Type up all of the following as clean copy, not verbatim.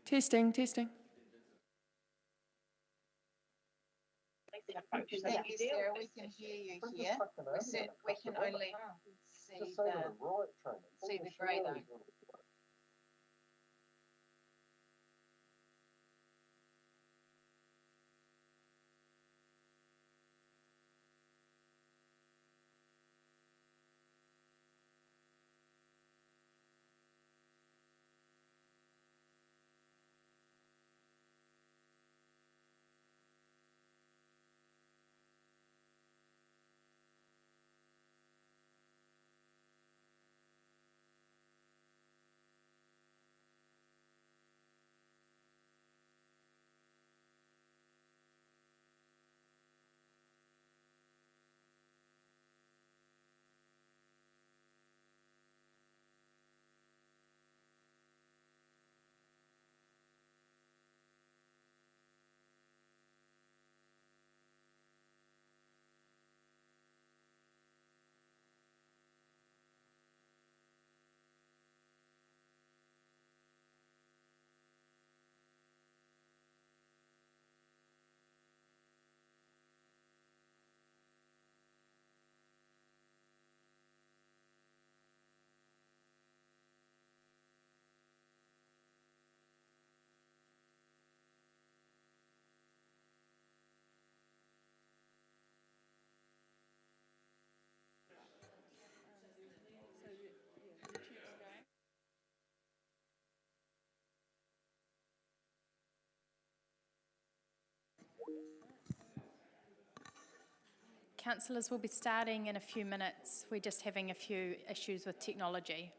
Testing, testing. Thank you, Sarah. We can hear you here. We can only see the grey though. Councillors will be starting in a few minutes. We're just having a few issues with technology.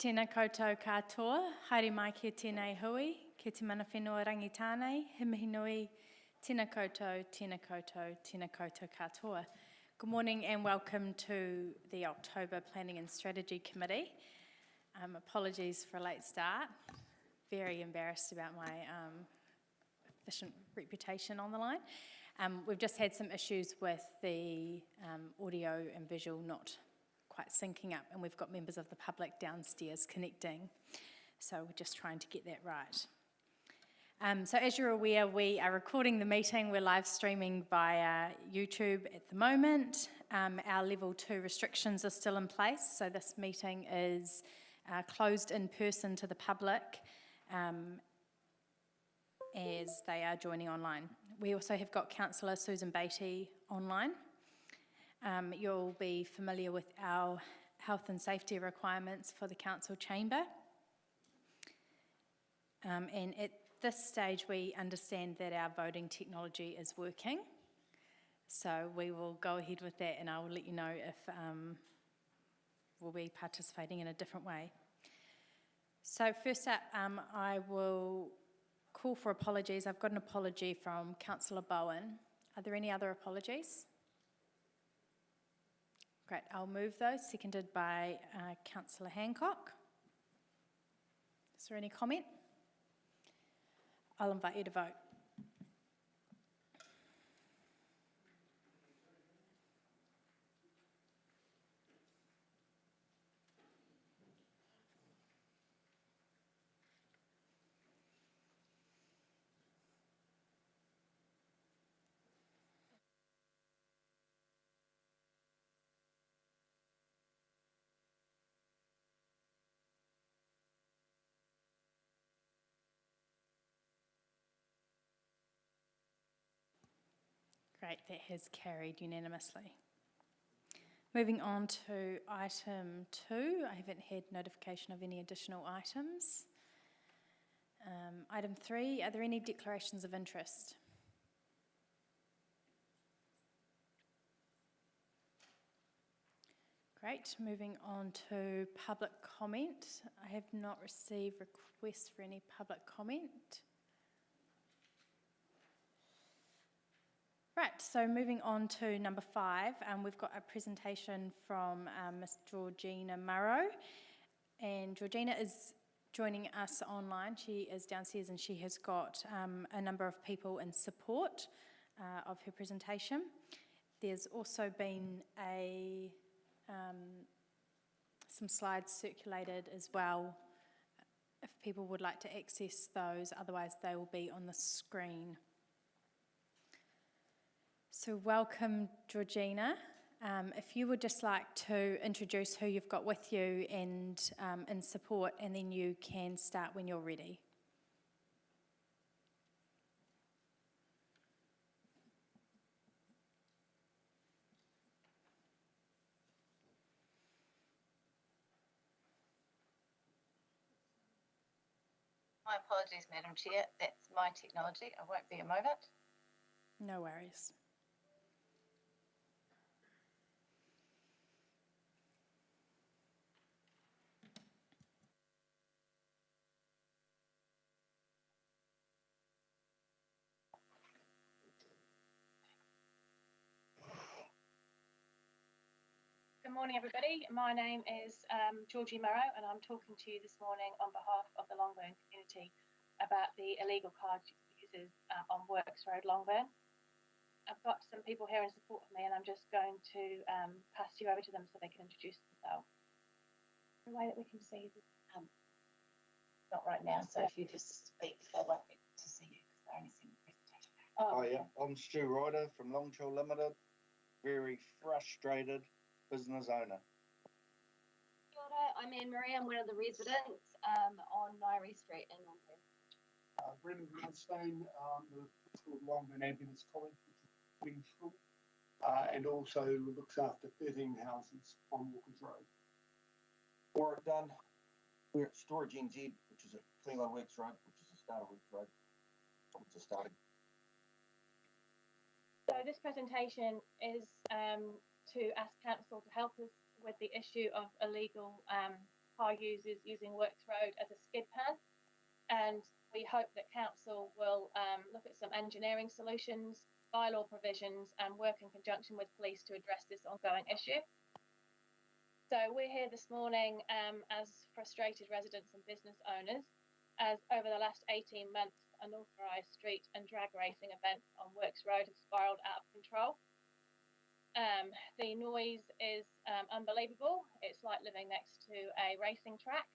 Tēnā koutou katoa, haere mai ki tēnei hui, ki te mana whenua rangitānei, he mihi nui, tēnā koutou, tēnā koutou, tēnā koutou katoa. Good morning and welcome to the October Planning and Strategy Committee. Apologies for a late start. Very embarrassed about my efficient reputation on the line. We've just had some issues with the audio and visual not quite syncing up, and we've got members of the public downstairs connecting. So we're just trying to get that right. So as you're aware, we are recording the meeting. We're live streaming via YouTube at the moment. Our level 2 restrictions are still in place, so this meeting is closed in person to the public as they are joining online. We also have got Councillor Susan Beattie online. You'll be familiar with our health and safety requirements for the council chamber. And at this stage, we understand that our voting technology is working. So we will go ahead with that, and I will let you know if we'll be participating in a different way. So first up, I will call for apologies. I've got an apology from Councillor Bowen. Are there any other apologies? Great, I'll move those, seconded by Councillor Hancock. Is there any comment? I'll invite you to vote. Great, that has carried unanimously. Moving on to item 2, I haven't had notification of any additional items. Item 3, are there any declarations of interest? Great, moving on to public comment. I have not received requests for any public comment. Right, so moving on to number 5, we've got a presentation from Miss Georgina Murrow, and Georgina is joining us online. She is downstairs and she has got a number of people in support of her presentation. There's also been some slides circulated as well if people would like to access those, otherwise they will be on the screen. So welcome, Georgina. If you would just like to introduce who you've got with you and in support, and then you can start when you're ready. My apologies, Madam Chair. That's my technology. I won't be a moment. No worries. Good morning, everybody. My name is Georgie Murrow, and I'm talking to you this morning on behalf of the Longburn community about the illegal car users on Works Road, Longburn. I've got some people here in support of me, and I'm just going to pass you over to them so they can introduce themselves. The way that we can see this. Not right now, so if you just speak, they won't be able to see you because they're only seeing the presentation. Oh yeah, I'm Stu Ryder from Longchill Limited. Very frustrated business owner. Kia ora, I'm Anne-Marie. I'm one of the residents on Nairi Street in Longburn. Brendan Gladstone, it's called Longburn Ambulance College, which is Queensville, and also looks after 13 houses on Walkers Road. Warwick Dunn. We're at Storage NZ, which is at Cleveland Works Road, which is the start of Works Road. Which is starting. So this presentation is to ask council to help us with the issue of illegal car users using Works Road as a skid pad. And we hope that council will look at some engineering solutions, bylaw provisions, and work in conjunction with police to address this ongoing issue. So we're here this morning as frustrated residents and business owners, as over the last 18 months, unauthorised street and drag racing events on Works Road have spiralled out of control. The noise is unbelievable. It's like living next to a racing track.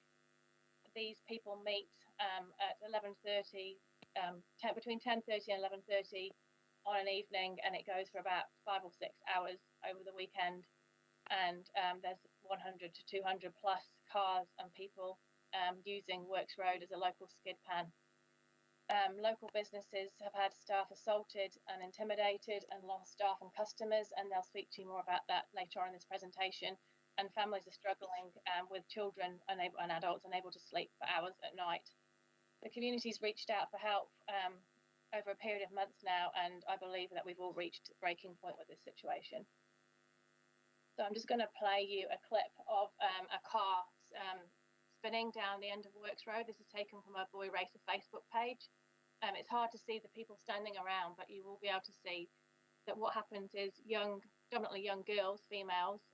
These people meet at 11:30, between 10:30 and 11:30 on an evening, and it goes for about 5 or 6 hours over the weekend. And there's 100 to 200 plus cars and people using Works Road as a local skid pan. Local businesses have had staff assaulted and intimidated and lost staff and customers, and they'll speak to you more about that later on in this presentation. And families are struggling with children and adults unable to sleep for hours at night. The community's reached out for help over a period of months now, and I believe that we've all reached breaking point with this situation. So I'm just going to play you a clip of a car spinning down the end of Works Road. This is taken from a Boy Racer Facebook page. It's hard to see the people standing around, but you will be able to see that what happens is predominantly young girls, females,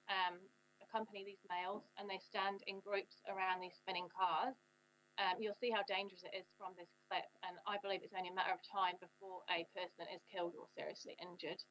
accompany these males, and they stand in groups around these spinning cars. You'll see how dangerous it is from this clip, and I believe it's only a matter of time before a person is killed or seriously injured.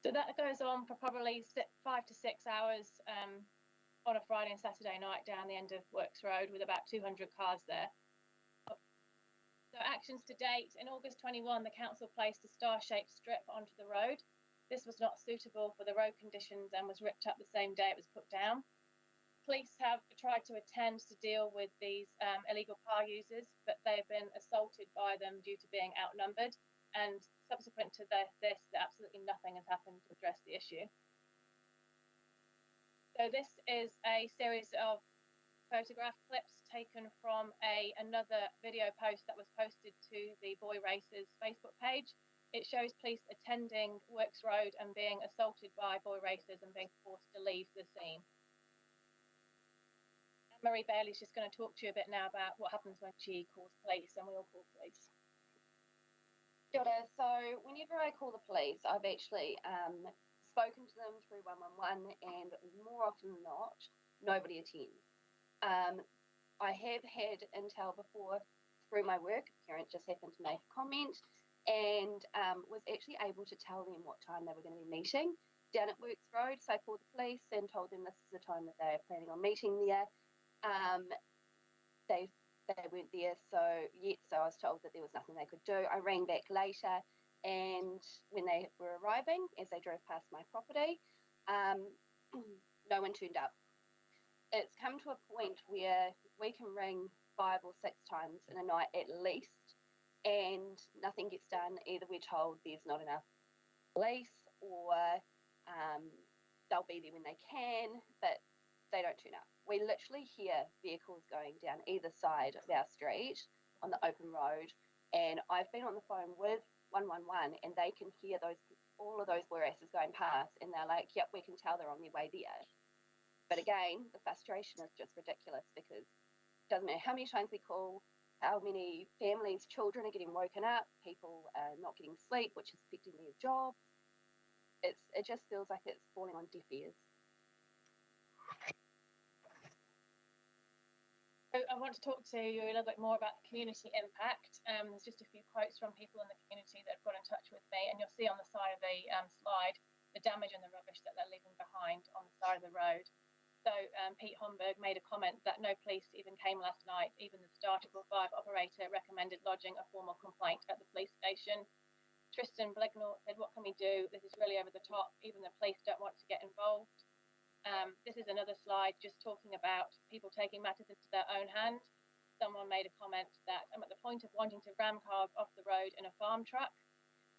So that goes on for probably 5 to 6 hours on a Friday and Saturday night down the end of Works Road with about 200 cars there. So actions to date: in August 21, the council placed a star-shaped strip onto the road. This was not suitable for the road conditions and was ripped up the same day it was put down. Police have tried to attend to deal with these illegal car users, but they've been assaulted by them due to being outnumbered. And subsequent to this, absolutely nothing has happened to address the issue. So this is a series of photograph clips taken from another video post that was posted to the Boy Racers Facebook page. It shows police attending Works Road and being assaulted by Boy Racers and being forced to leave the scene. Marie Bailey's just going to talk to you a bit now about what happens when she calls police, and we all call police. So whenever I call the police, I've actually spoken to them through 111, and more often than not, nobody attends. I have had intel before through my work. A parent just happened to make a comment and was actually able to tell them what time they were going to be meeting down at Works Road. So I called the police and told them this is the time that they are planning on meeting there. They weren't there yet, so I was told that there was nothing they could do. I rang back later, and when they were arriving, as they drove past my property, no one turned up. It's come to a point where we can ring 5 or 6 times in a night at least, and nothing gets done. Either we're told there's not enough police, or they'll be there when they can, but they don't turn up. We literally hear vehicles going down either side of our street on the open road, and I've been on the phone with 111, and they can hear all of those warasses going past, and they're like, yep, we can tell they're on their way there. But again, the frustration is just ridiculous, because it doesn't matter how many times we call, how many families, children are getting woken up, people are not getting sleep, which is affecting their jobs. It just feels like it's falling on deaf ears. So I want to talk to you a little bit more about the community impact. There's just a few quotes from people in the community that have got in touch with me, and you'll see on the side of the slide the damage and the rubbish that they're leaving behind on the side of the road. So Pete Homburg made a comment that no police even came last night. Even the Starticle 5 operator recommended lodging a formal complaint at the police station. Tristan Blignall said, what can we do? This is really over the top. Even the police don't want to get involved. This is another slide just talking about people taking matters into their own hand. Someone made a comment that I'm at the point of wanting to ram cars off the road in a farm truck.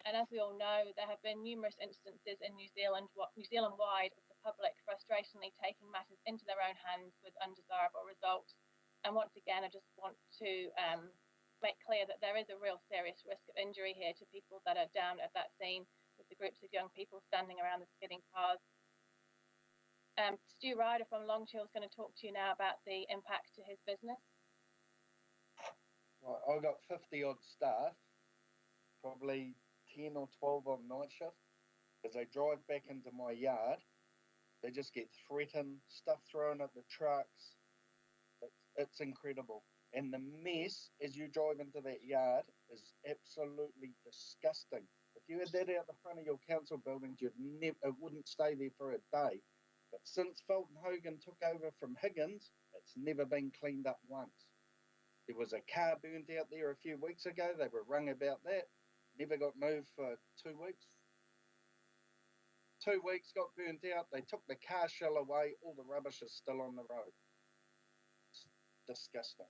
And as we all know, there have been numerous instances in New Zealand-wide of the public frustratingly taking matters into their own hands with undesirable results. And once again, I just want to make clear that there is a real serious risk of injury here to people that are down at that scene with the groups of young people standing around the skidding cars. Stu Ryder from Longchill is going to talk to you now about the impact to his business. Right, I've got 50 odd staff, probably 10 or 12 on night shift. As they drive back into my yard, they just get threatened, stuff thrown at the trucks. It's incredible. And the mess as you drive into that yard is absolutely disgusting. If you had that out the front of your council buildings, it wouldn't stay there for a day. But since Fulton Hogan took over from Higgins, it's never been cleaned up once. There was a car burnt out there a few weeks ago. They were rung about that. Never got moved for 2 weeks. 2 weeks got burnt out. They took the car shell away. All the rubbish is still on the road. It's disgusting.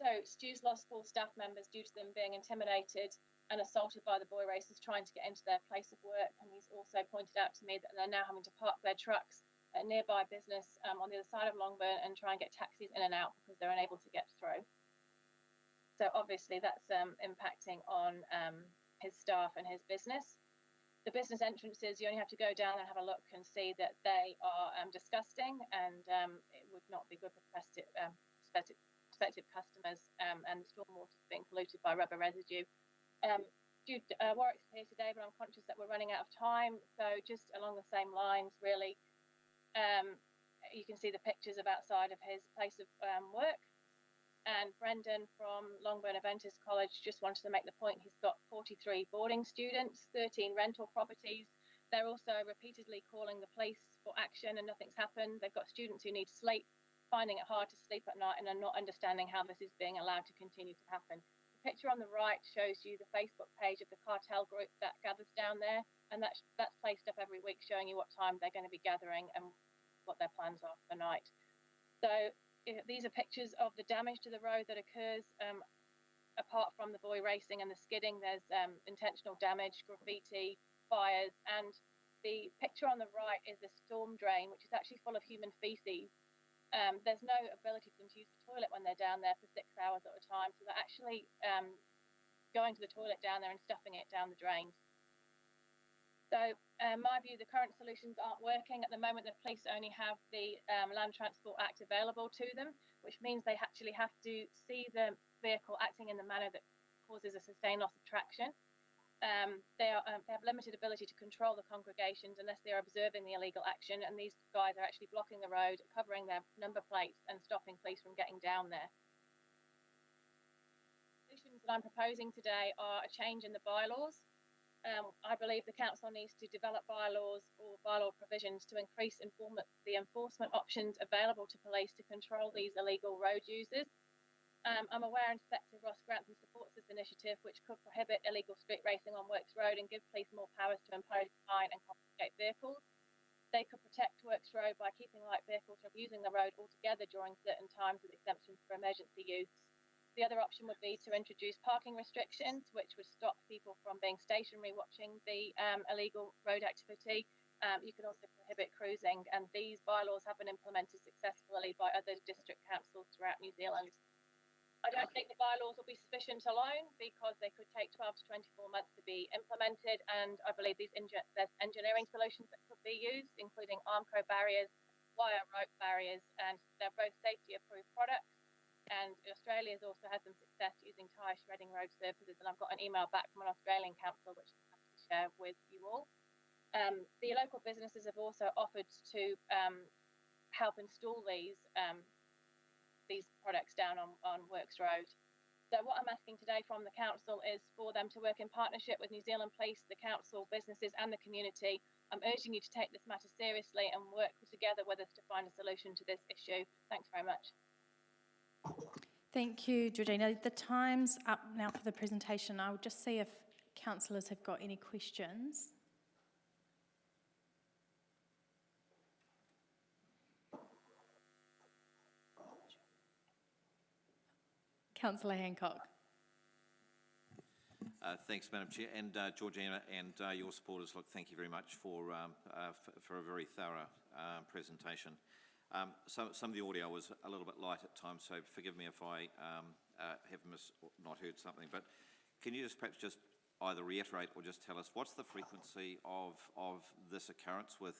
So Stu's lost 4 staff members due to them being intimidated and assaulted by the boy racers trying to get into their place of work. And he's also pointed out to me that they're now having to park their trucks at nearby business on the other side of Longburn and try and get taxis in and out because they're unable to get through. So obviously that's impacting on his staff and his business. The business entrances, you only have to go down and have a look and see that they are disgusting, and it would not be good for prospective customers, and stormwater is being polluted by rubber residue. Warwick's here today, but I'm conscious that we're running out of time. So just along the same lines, really, you can see the pictures of outside of his place of work. And Brendan from Longburn Adventist College just wanted to make the point he's got 43 boarding students, 13 rental properties. They're also repeatedly calling the police for action and nothing's happened. They've got students who need sleep, finding it hard to sleep at night, and are not understanding how this is being allowed to continue to happen. The picture on the right shows you the Facebook page of the cartel group that gathers down there, and that's placed up every week showing you what time they're going to be gathering and what their plans are for the night. So these are pictures of the damage to the road that occurs. Apart from the boy racing and the skidding, there's intentional damage, graffiti, fires, and the picture on the right is the storm drain, which is actually full of human feces. There's no ability for them to use the toilet when they're down there for 6 hours at a time, so they're actually going to the toilet down there and stuffing it down the drains. So in my view, the current solutions aren't working. At the moment, the police only have the Land Transport Act available to them, which means they actually have to see the vehicle acting in the manner that causes a sustained loss of traction. They have limited ability to control the congregations unless they are observing the illegal action, and these guys are actually blocking the road, covering their number plates and stopping police from getting down there. The solutions that I'm proposing today are a change in the bylaws. I believe the council needs to develop bylaws or bylaw provisions to increase the enforcement options available to police to control these illegal road users. I'm aware Inspector Ross Grantham supports this initiative, which could prohibit illegal street racing on Works Road and give police more powers to impose, fine and confiscate vehicles. They could protect Works Road by keeping light vehicles from using the road altogether during certain times with exemptions for emergency use. The other option would be to introduce parking restrictions, which would stop people from being stationary watching the illegal road activity. You can also prohibit cruising, and these bylaws have been implemented successfully by other district councils throughout New Zealand. I don't think the bylaws will be sufficient alone because they could take 12 to 24 months to be implemented, and I believe there's engineering solutions that could be used, including Armco barriers, wire rope barriers, and they're both safety approved products. And Australia has also had some success using tyre shredding road surfaces, and I've got an email back from an Australian council which I'm happy to share with you all. The local businesses have also offered to help install these products down on Works Road. So what I'm asking today from the council is for them to work in partnership with New Zealand Police, the council, businesses and the community. I'm urging you to take this matter seriously and work together with us to find a solution to this issue. Thanks very much. Thank you, Georgina. The time's up now for the presentation. I'll just see if councillors have got any questions. Councillor Hancock. Thanks, Madam Chair, and Georgina and your supporters. Look, thank you very much for a very thorough presentation. Some of the audio was a little bit light at times, so forgive me if I have not heard something. But can you just perhaps just either reiterate or just tell us what's the frequency of this occurrence with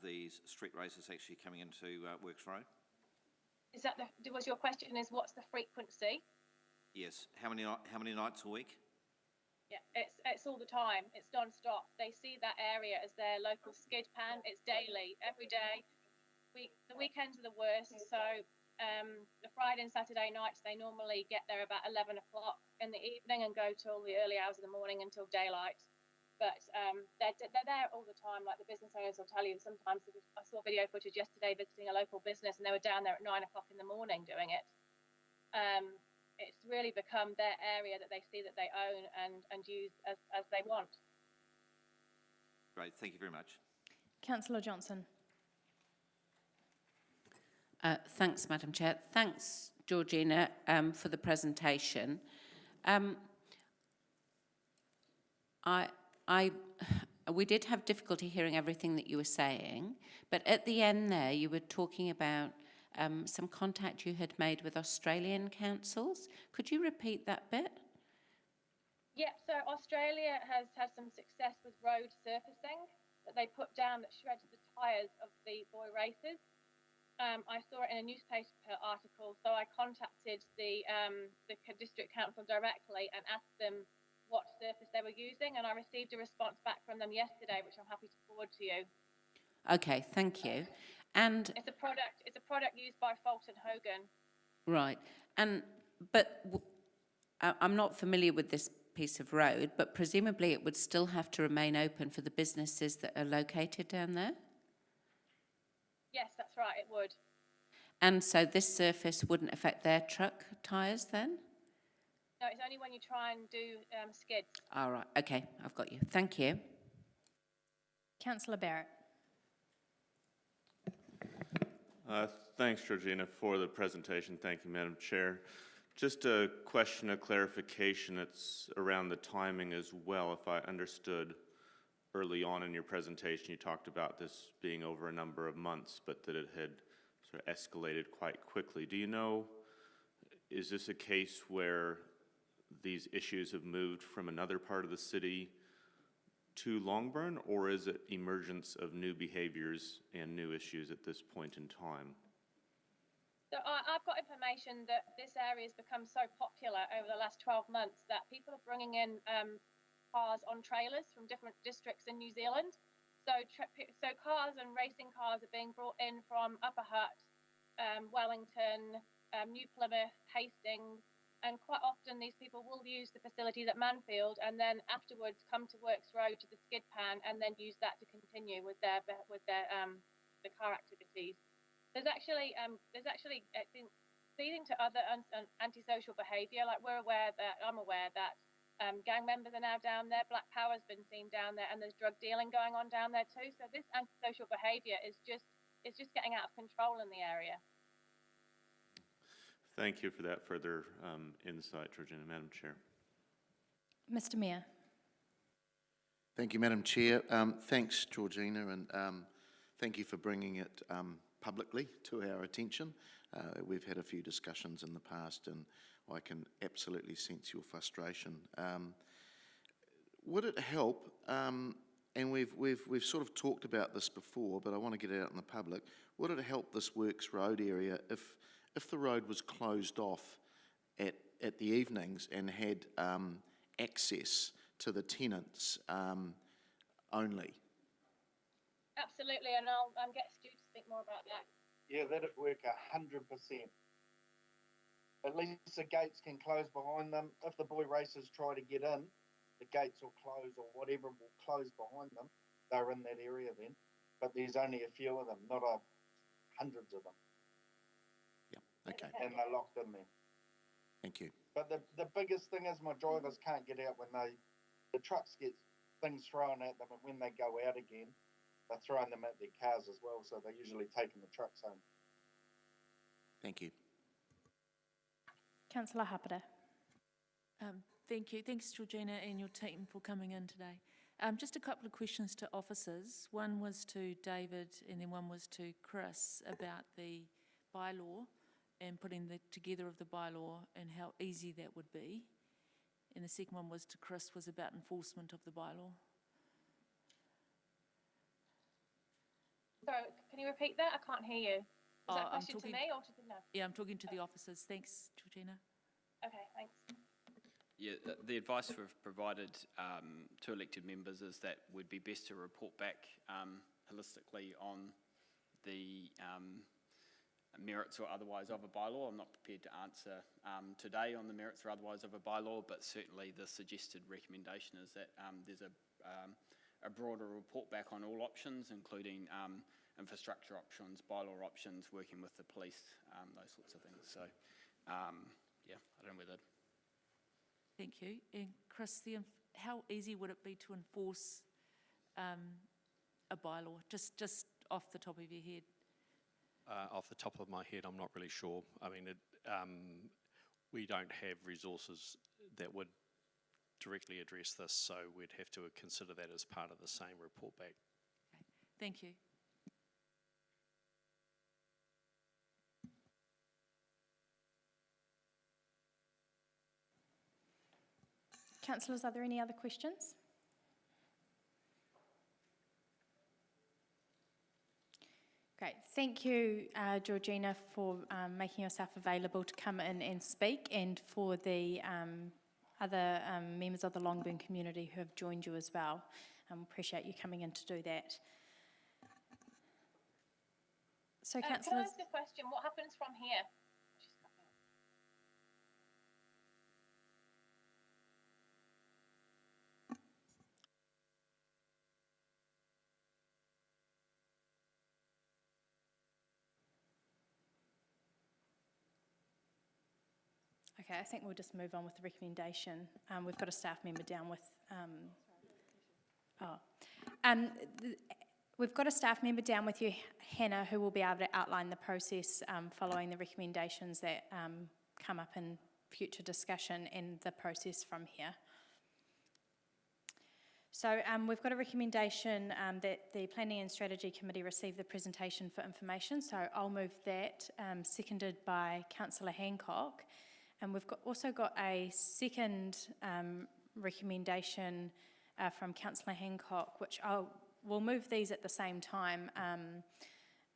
these street races actually coming into Works Road? Is that was your question? Is what's the frequency? Yes. How many nights a week? Yeah, it's all the time. It's non-stop. They see that area as their local skid pan. It's daily, every day. The weekends are the worst. So the Friday and Saturday nights, they normally get there about 11 o'clock in the evening and go till the early hours of the morning until daylight. But they're there all the time. Like the business owners will tell you, sometimes I saw video footage yesterday visiting a local business and they were down there at 9 o'clock in the morning doing it. It's really become their area that they see that they own and use as they want. Great, thank you very much. Councillor Johnson. Thanks, Madam Chair. Thanks, Georgina, for the presentation. We did have difficulty hearing everything that you were saying, but at the end there, you were talking about some contact you had made with Australian councils. Could you repeat that bit? Yeah, so Australia has had some success with road surfacing that they put down that shreds the tyres of the boy races. I saw it in a newspaper article, so I contacted the district council directly and asked them what surface they were using, and I received a response back from them yesterday, which I'm happy to forward to you. Okay, thank you. And it's a product used by Fulton Hogan. Right, but I'm not familiar with this piece of road, but presumably it would still have to remain open for the businesses that are located down there? Yes, that's right, it would. And so this surface wouldn't affect their truck tyres then? No, it's only when you try and do skids. All right, okay, I've got you. Thank you. Councillor Barrett. Thanks, Georgina, for the presentation. Thank you, Madam Chair. Just a question of clarification. It's around the timing as well. If I understood early on in your presentation, you talked about this being over a number of months, but that it had sort of escalated quite quickly. Do you know, is this a case where these issues have moved from another part of the city to Longburn, or is it emergence of new behaviours and new issues at this point in time? So I've got information that this area has become so popular over the last 12 months that people are bringing in cars on trailers from different districts in New Zealand. So cars and racing cars are being brought in from Upper Hutt, Wellington, New Plymouth, Hastings, and quite often these people will use the facilities at Manfield and then afterwards come to Works Road to the skid pan and then use that to continue with the car activities. There's actually leading to other antisocial behaviour. Like I'm aware that Gang members are now down there. Black Power's been seen down there, and there's drug dealing going on down there too. So this antisocial behaviour is just getting out of control in the area. Thank you for that further insight, Georgina. Madam Chair. Mr. Mayor. Thank you, Madam Chair. Thanks, Georgina, and thank you for bringing it publicly to our attention. We've had a few discussions in the past, and I can absolutely sense your frustration. Would it help, and we've sort of talked about this before, but I want to get it out in the public, would it help this Works Road area if the road was closed off at the evenings and had access to the tenants only? Absolutely, and I'll get Stu to speak more about that. Yeah, that'd work 100%. At least the gates can close behind them. If the boy racers try to get in, the gates will close, or whatever will close behind them. They're in that area then. But there's only a few of them, not hundreds of them. Yeah, okay. And they're locked in there. Thank you. But the biggest thing is my drivers can't get out when the trucks get things thrown at them, and when they go out again, they're throwing them at their cars as well, so they're usually taking the trucks home. Thank you. Councillor Hapara. Thank you. Thanks, Georgina, and your team for coming in today. Just a couple of questions to officers. One was to David, and then one was to Chris about the bylaw and putting together of the bylaw and how easy that would be. And the second one was to Chris, was about enforcement of the bylaw. So, can you repeat that? I can't hear you. Is that a question to me or to the no? Yeah, I'm talking to the officers. Thanks, Georgina. Okay, thanks. Yeah, the advice we've provided to elected members is that would be best to report back holistically on the merits or otherwise of a bylaw. I'm not prepared to answer today on the merits or otherwise of a bylaw, but certainly the suggested recommendation is that there's a broader report back on all options, including infrastructure options, bylaw options, working with the police, those sorts of things. So, yeah, I don't know whether. Thank you. And Chris, how easy would it be to enforce a bylaw, just off the top of your head? Off the top of my head, I'm not really sure. I mean, we don't have resources that would directly address this, so we'd have to consider that as part of the same report back. Okay. Thank you. Councillors, are there any other questions? Great. Thank you, Georgina, for making yourself available to come in and speak, and for the other members of the Longburn community who have joined you as well. Appreciate you coming in to do that. So, Can I councillors, ask a question? What happens from here? okay, I think we'll just move on with the recommendation. We've got a staff member down with. We've got a staff member down with you, Hannah, who will be able to outline the process following the recommendations that come up in future discussion and the process from here. So we've got a recommendation that the Planning and Strategy Committee receive the presentation for information. So I'll move that, seconded by Councillor Hancock. And we've also got a second recommendation from Councillor Hancock, which we'll move these at the same time,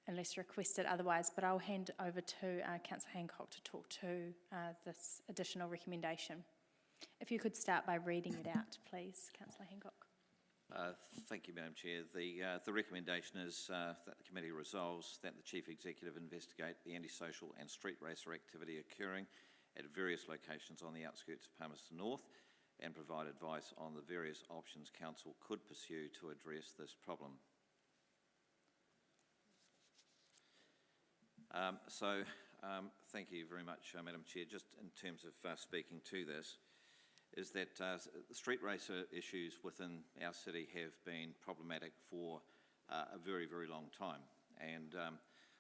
unless requested otherwise, but I'll hand over to Councillor Hancock to talk to this additional recommendation. If you could start by reading it out, please, Councillor Hancock. Thank you, Madam Chair. The recommendation is that the committee resolves that the Chief Executive investigate the antisocial and street racer activity occurring at various locations on the outskirts of Palmerston North and provide advice on the various options Council could pursue to address this problem. Thank you very much, Madam Chair. Just in terms of speaking to this, is that street racer issues within our city have been problematic for a very, very long time. And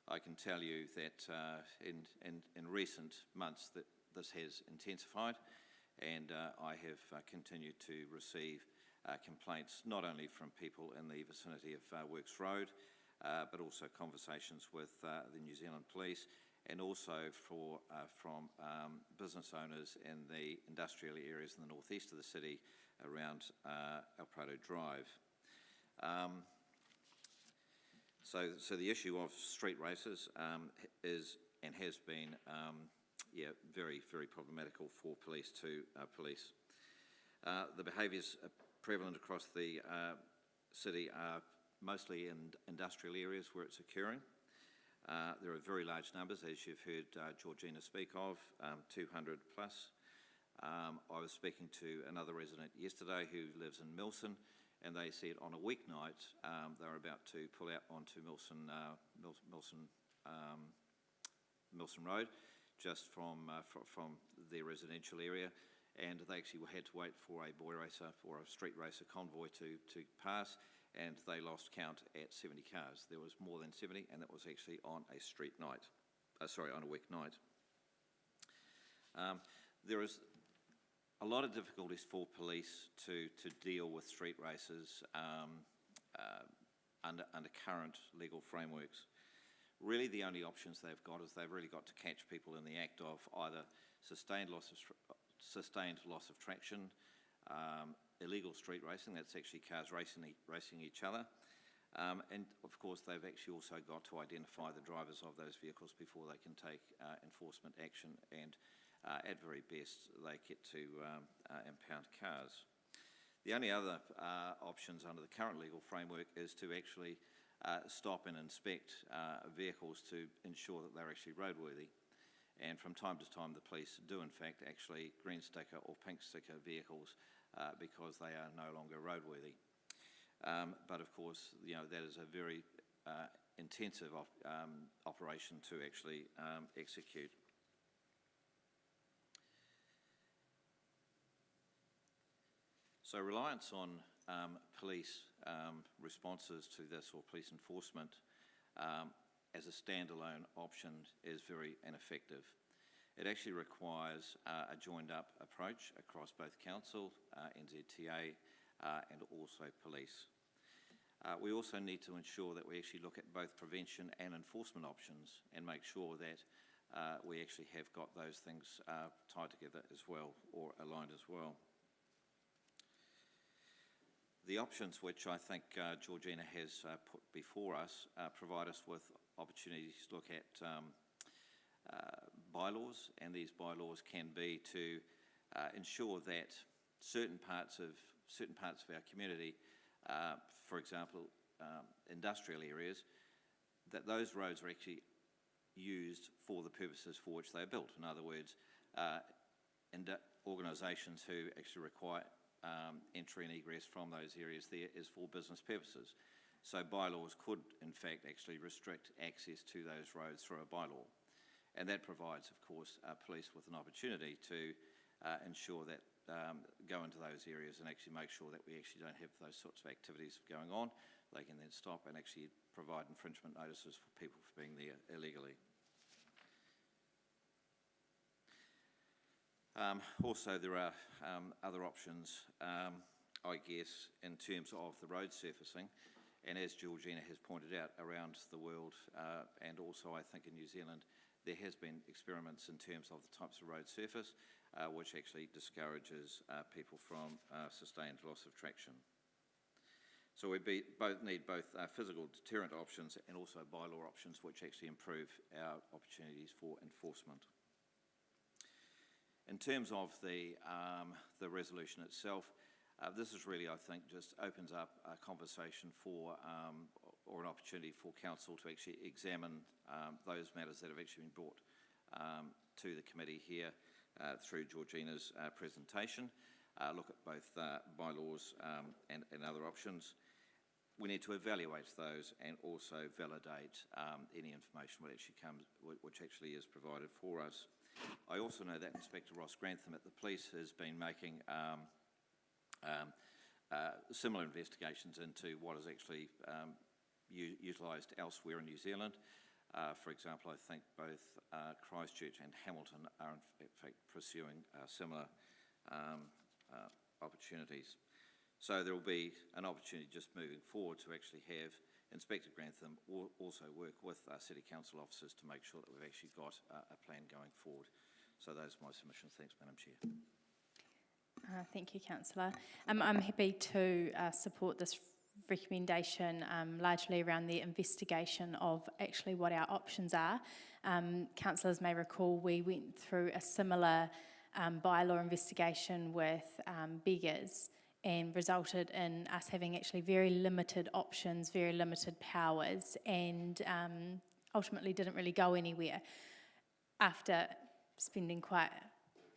I can tell you that in recent months that this has intensified, and I have continued to receive complaints not only from people in the vicinity of Works Road, but also conversations with the New Zealand Police, and also from business owners in the industrial areas in the northeast of the city around El Prado Drive. So the issue of street races is and has been very, very problematical for police to police. The behaviours prevalent across the city are mostly in industrial areas where it's occurring. There are very large numbers, as you've heard Georgina speak of, 200 plus. I was speaking to another resident yesterday who lives in Milson, and they said on a weeknight they were about to pull out onto Milson Road, just from their residential area, and they actually had to wait for a boy racer or a street racer convoy to pass, and they lost count at 70 cars. There was more than 70, and that was actually on a street night, on a weeknight. There is a lot of difficulties for police to deal with street races under current legal frameworks. Really, the only options they've got is they've really got to catch people in the act of either sustained loss of traction, illegal street racing, that's actually cars racing each other, and of course they've actually also got to identify the drivers of those vehicles before they can take enforcement action, and at very best they get to impound cars. The only other options under the current legal framework is to actually stop and inspect vehicles to ensure that they're actually roadworthy. And from time to time the police do in fact actually green sticker or pink sticker vehicles because they are no longer roadworthy. But of course, that is a very intensive operation to actually execute. So reliance on police responses to this, or police enforcement, as a standalone option is very ineffective. It actually requires a joined-up approach across both council, NZTA, and also police. We also need to ensure that we actually look at both prevention and enforcement options and make sure that we actually have got those things tied together as well, or aligned as well. The options which I think Georgina has put before us provide us with opportunities to look at bylaws, and these bylaws can be to ensure that certain parts of our community, for example, industrial areas, that those roads are actually used for the purposes for which they are built. In other words, organisations who actually require entry and egress from those areas there is for business purposes. So bylaws could in fact actually restrict access to those roads through a bylaw, and that provides of course police with an opportunity to ensure that go into those areas and actually make sure that we actually don't have those sorts of activities going on. They can then stop and actually provide infringement notices for people for being there illegally. Also, there are other options, I guess, in terms of the road surfacing, and as Georgina has pointed out, around the world and also I think in New Zealand, there has been experiments in terms of the types of road surface which actually discourages people from sustained loss of traction. So we need both physical deterrent options and also bylaw options which actually improve our opportunities for enforcement. In terms of the resolution itself, this is really, I think, just opens up a conversation for, or an opportunity for council to actually examine those matters that have actually been brought to the committee here through Georgina's presentation, look at both bylaws and other options. We need to evaluate those and also validate any information which actually is provided for us. I also know that Inspector Ross Grantham at the police has been making similar investigations into what is actually utilised elsewhere in New Zealand. For example, I think both Christchurch and Hamilton are in fact pursuing similar opportunities. So there will be an opportunity just moving forward to actually have Inspector Grantham also work with City Council officers to make sure that we've actually got a plan going forward. So those are my submissions. Thanks, Madam Chair. Thank you, Councillor. I'm happy to support this recommendation largely around the investigation of actually what our options are. Councillors may recall we went through a similar bylaw investigation with beggars and resulted in us having actually very limited options, very limited powers, and ultimately didn't really go anywhere after spending quite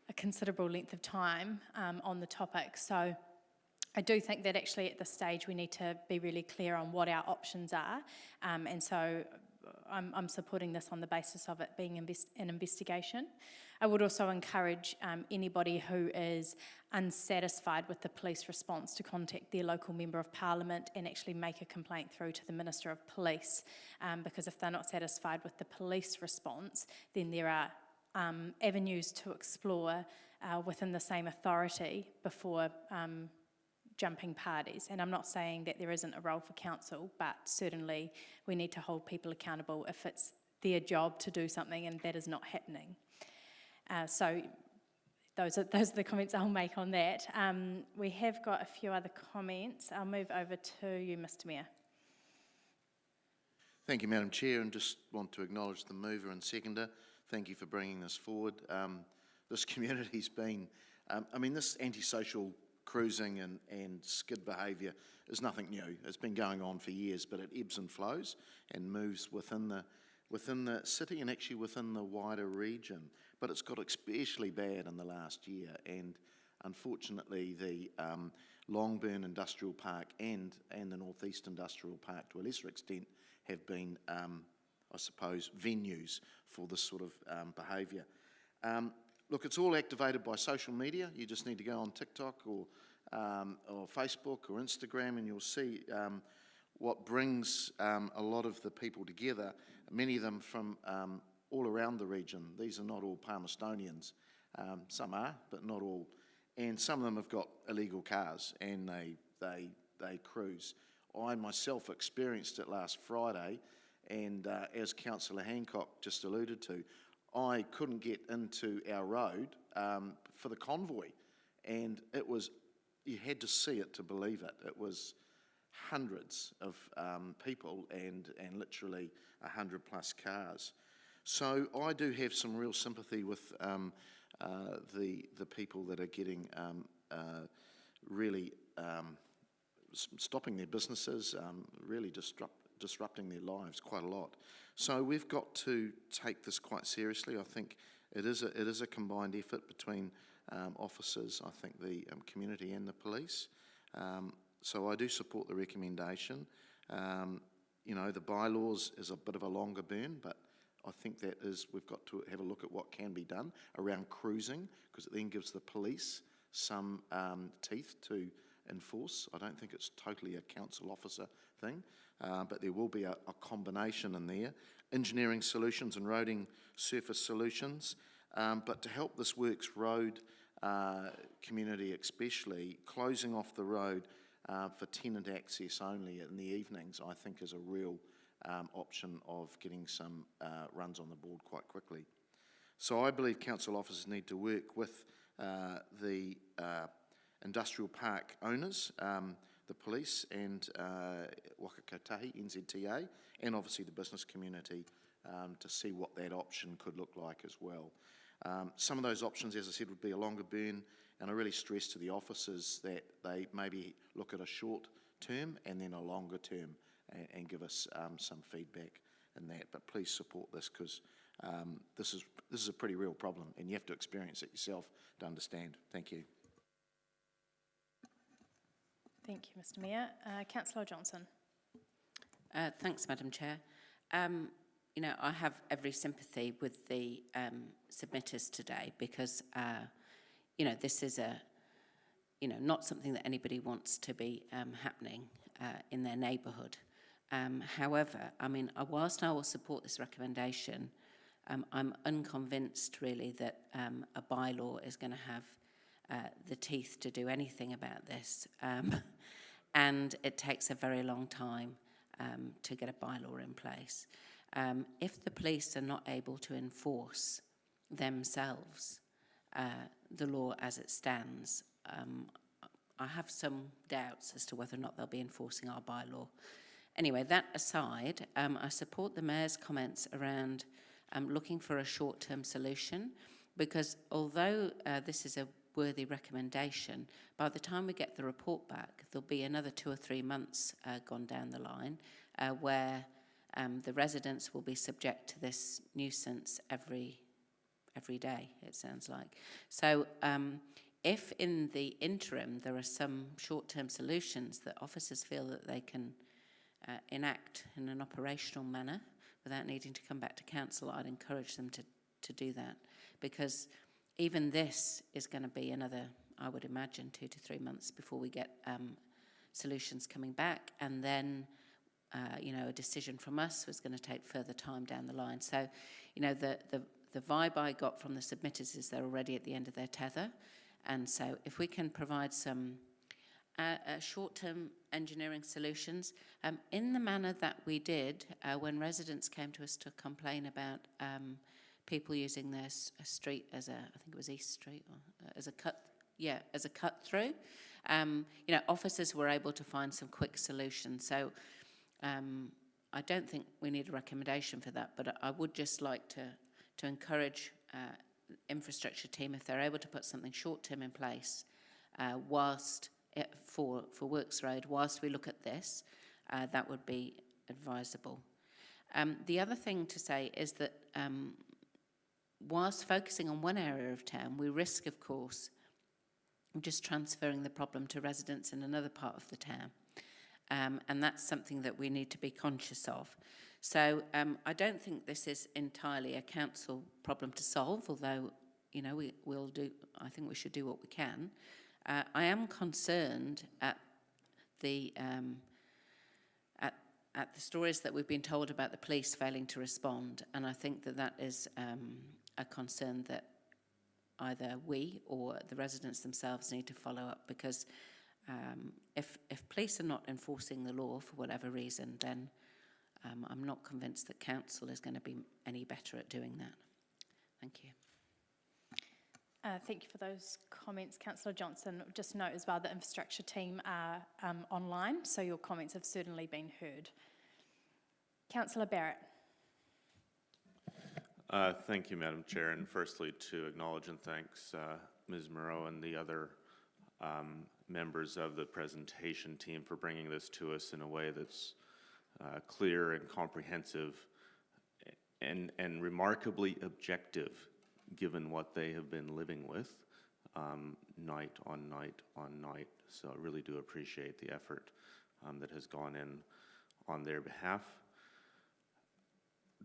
a considerable length of time on the topic. So I do think that actually at this stage we need to be really clear on what our options are, and so I'm supporting this on the basis of it being an investigation. I would also encourage anybody who is unsatisfied with the police response to contact their local Member of Parliament and actually make a complaint through to the Minister of Police, because if they're not satisfied with the police response, then there are avenues to explore within the same authority before jumping parties. And I'm not saying that there isn't a role for council, but certainly we need to hold people accountable if it's their job to do something and that is not happening. So those are the comments I'll make on that. We have got a few other comments. I'll move over to you, Mr. Mayor. Thank you, Madam Chair, and just want to acknowledge the mover and seconder. Thank you for bringing this forward. This community's been, this antisocial cruising and skid behaviour is nothing new. It's been going on for years, but it ebbs and flows and moves within the city and actually within the wider region. But it's got especially bad in the last year, and unfortunately the Longburn Industrial Park and the North East Industrial Park to a lesser extent have been, I suppose, venues for this sort of behaviour. Look, it's all activated by social media. You just need to go on TikTok or Facebook or Instagram and you'll see what brings a lot of the people together, many of them from all around the region. These are not all Palmerstonians. Some are, but not all. And some of them have got illegal cars and they cruise. I myself experienced it last Friday, and as Councillor Hancock just alluded to, I couldn't get into our road for the convoy, and it was, you had to see it to believe it. It was hundreds of people and literally 100+ cars. So I do have some real sympathy with the people that are getting really stopping their businesses, really disrupting their lives quite a lot. So we've got to take this quite seriously. I think it is a combined effort between officers, I think the community and the police. So I do support the recommendation. The bylaws is a bit of a longer burn, but I think that is, we've got to have a look at what can be done around cruising, because it then gives the police some teeth to enforce. I don't think it's totally a council officer thing, but there will be a combination in there. Engineering solutions and roading surface solutions, but to help this Works Road community especially, closing off the road for tenant access only in the evenings, I think is a real option of getting some runs on the board quite quickly. So I believe council officers need to work with the industrial park owners, the police and Waka Kotahi, NZTA, and obviously the business community to see what that option could look like as well. Some of those options, as I said, would be a longer burn, and I really stress to the officers that they maybe look at a short term and then a longer term and give us some feedback in that. But please support this, because this is a pretty real problem and you have to experience it yourself to understand. Thank you. Thank you, Mr. Mayor. Councillor Johnson. Thanks, Madam Chair. you know, I have every sympathy with the submitters today because, you know, this is not something that anybody wants to be happening in their neighbourhood. However, I mean, whilst I will support this recommendation, I'm unconvinced really that a bylaw is going to have the teeth to do anything about this. And it takes a very long time to get a bylaw in place. If the police are not able to enforce themselves the law as it stands, I have some doubts as to whether or not they'll be enforcing our bylaw. Anyway, that aside, I support the Mayor's comments around looking for a short-term solution, because although this is a worthy recommendation, by the time we get the report back, there'll be another 2 or 3 months gone down the line where the residents will be subject to this nuisance every day, it sounds like. So if in the interim there are some short-term solutions that officers feel that they can enact in an operational manner without needing to come back to council, I'd encourage them to do that, because even this is going to be another, I would imagine, 2 to 3 months before we get solutions coming back, and then a decision from us was going to take further time down the line. So, the vibe I got from the submitters is they're already at the end of their tether, and so if we can provide some short-term engineering solutions in the manner that we did when residents came to us to complain about people using their street as I think it was East Street, or as a cut through. Officers were able to find some quick solutions. So I don't think we need a recommendation for that, but I would just like to encourage infrastructure team, if they're able to put something short-term in place for Works Road, whilst we look at this, that would be advisable. The other thing to say is that whilst focusing on one area of town, we risk, of course, just transferring the problem to residents in another part of the town. And that's something that we need to be conscious of. So I don't think this is entirely a council problem to solve, although, I think we should do what we can. I am concerned at the stories that we've been told about the police failing to respond, and I think that is a concern that either we or the residents themselves need to follow up, because if police are not enforcing the law for whatever reason, then I'm not convinced that council is going to be any better at doing that. Thank you. Thank you for those comments, Councillor Johnson. Just note as well that infrastructure team are online, so your comments have certainly been heard. Councillor Barrett. Thank you, Madam Chair, and firstly to acknowledge and thanks Ms. Moreau and the other members of the presentation team for bringing this to us in a way that's clear and comprehensive and remarkably objective, given what they have been living with night on night on night. So I really do appreciate the effort that has gone in on their behalf.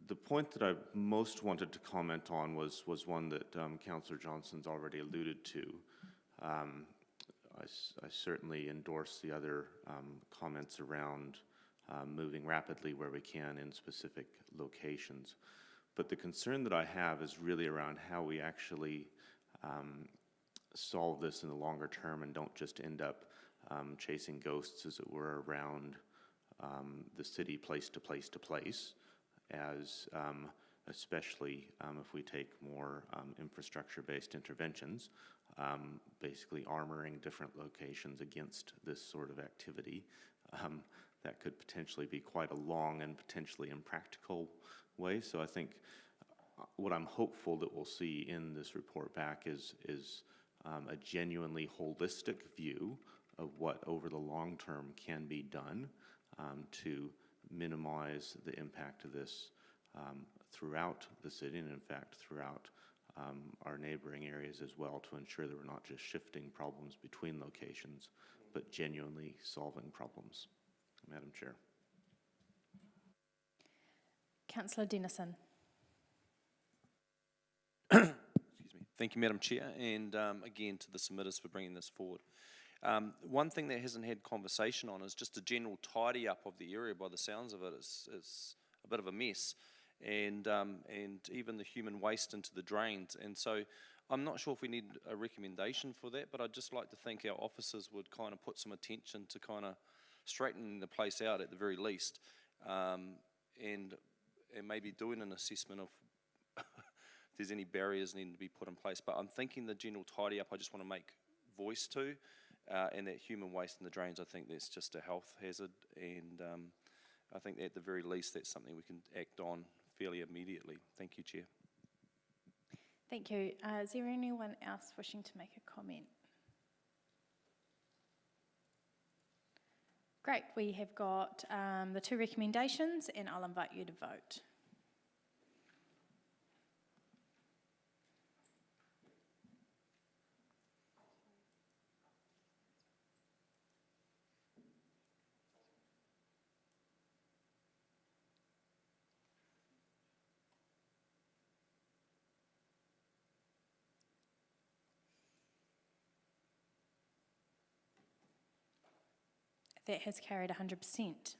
The point that I most wanted to comment on was one that Councillor Johnson's already alluded to. I certainly endorse the other comments around moving rapidly where we can in specific locations. But the concern that I have is really around how we actually solve this in the longer term and don't just end up chasing ghosts, as it were, around the city place to place to place, as especially if we take more infrastructure-based interventions, basically armoring different locations against this sort of activity. That could potentially be quite a long and potentially impractical way. So I think what I'm hopeful that we'll see in this report back is a genuinely holistic view of what over the long term can be done to minimize the impact of this throughout the city, and in fact throughout our neighboring areas as well, to ensure that we're not just shifting problems between locations, but genuinely solving problems. Madam Chair. Councillor Dennison. Excuse me. Thank you, Madam Chair, and again to the submitters for bringing this forward. One thing that hasn't had conversation on is just a general tidy up of the area. By the sounds of it, it's a bit of a mess, and even the human waste into the drains. And so I'm not sure if we need a recommendation for that, but I'd just like to think our officers would kind of put some attention to kind of straightening the place out at the very least, and maybe doing an assessment of if there's any barriers needing to be put in place. But I'm thinking the general tidy up, I just want to make voice to, and that human waste in the drains, I think that's just a health hazard, and I think that at the very least that's something we can act on fairly immediately. Thank you, Chair. Thank you. Is there anyone else wishing to make a comment? Great, we have got the two recommendations, and I'll invite you to vote. That has carried 100%.